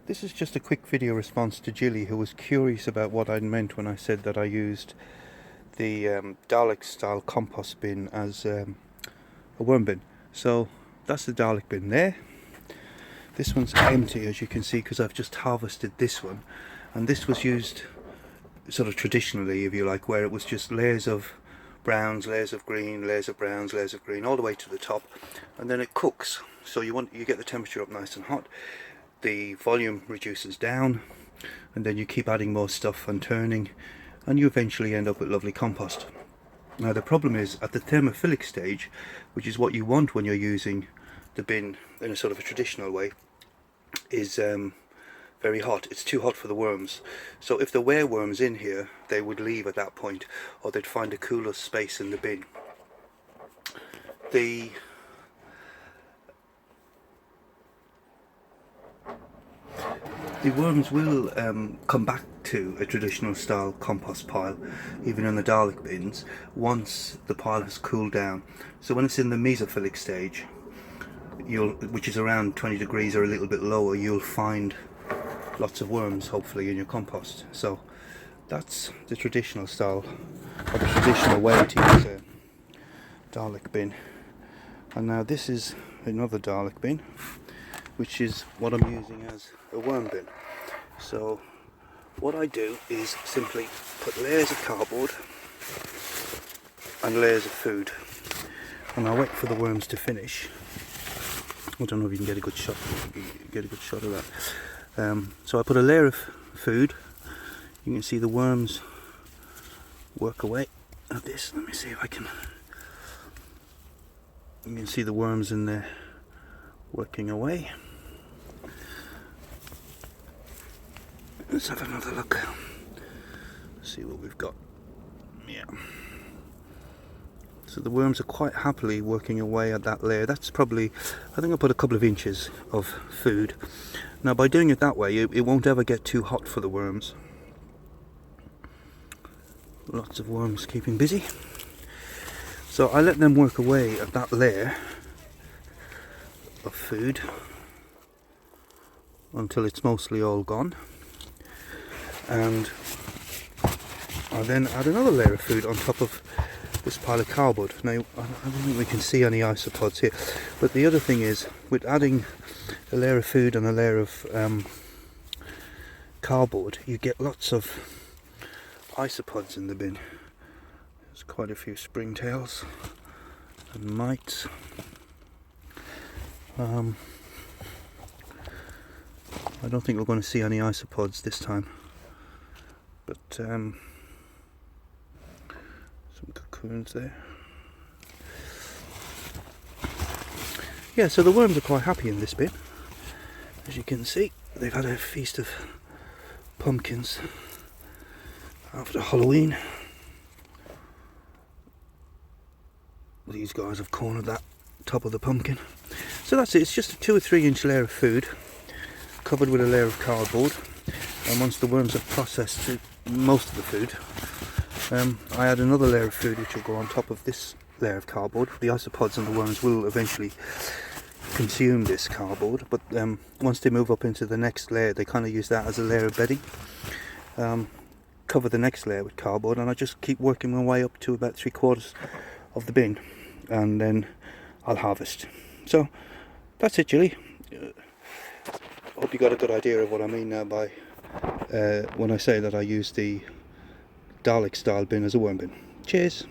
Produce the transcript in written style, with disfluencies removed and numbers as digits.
This is just a quick video response to Gilly, who was curious about what I meant when I said that I used the Dalek style compost bin as a worm bin. So that's the Dalek bin there. This one's empty, as you can see, because I've just harvested this one, and this was used sort of traditionally, if you like, where it was just layers of browns, layers of green, layers of browns, layers of green, all the way to the top, and then it cooks. So you get the temperature up nice and hot, the volume reduces down, and then you keep adding more stuff and turning, and you eventually end up with lovely compost. Now the problem is, at the thermophilic stage, which is what you want when you're using the bin in a sort of a traditional way, is very hot. It's too hot for the worms. So if there were worms in here, they would leave at that point, or they'd find a cooler space in the bin. The worms will come back to a traditional style compost pile, even in the Dalek bins, once the pile has cooled down. So when it's in the mesophilic stage, which is around 20 degrees or a little bit lower, you'll find lots of worms, hopefully, in your compost. So that's the traditional style, or the traditional way to use a Dalek bin. And now this is another Dalek bin, which is what I'm using as a worm bin. So what I do is simply put layers of cardboard and layers of food, and I wait for the worms to finish. I don't know if you can get a good shot of that. So I put a layer of food. You can see the worms work away at this. Let me see if I can. You can see the worms in there working away. Let's have another look. See what we've got. Yeah. So the worms are quite happily working away at that layer. That's probably, I think I put a couple of inches of food. Now by doing it that way, it won't ever get too hot for the worms. Lots of worms keeping busy. So I let them work away at that layer of food until it's mostly all gone. And I then add another layer of food on top of this pile of cardboard. Now I don't think we can see any isopods here, but the other thing is, with adding a layer of food and a layer of cardboard, you get lots of isopods in the bin. There's quite a few springtails and mites. I don't think we're going to see any isopods this time, but some cocoons there. Yeah, so the worms are quite happy in this bin. As you can see, they've had a feast of pumpkins after Halloween. These guys have cornered that top of the pumpkin. So that's it. It's just a 2 or 3 inch layer of food covered with a layer of cardboard, and once the worms have processed most of the food, I add another layer of food which will go on top of this layer of cardboard. The isopods and the worms will eventually consume this cardboard, but once they move up into the next layer, they kind of use that as a layer of bedding. Cover the next layer with cardboard, and I just keep working my way up to about 3/4 of the bin, and then I'll harvest. So that's it, Gilly. Hope you got a good idea of what I mean now by when I say that I use the Dalek style bin as a worm bin. Cheers.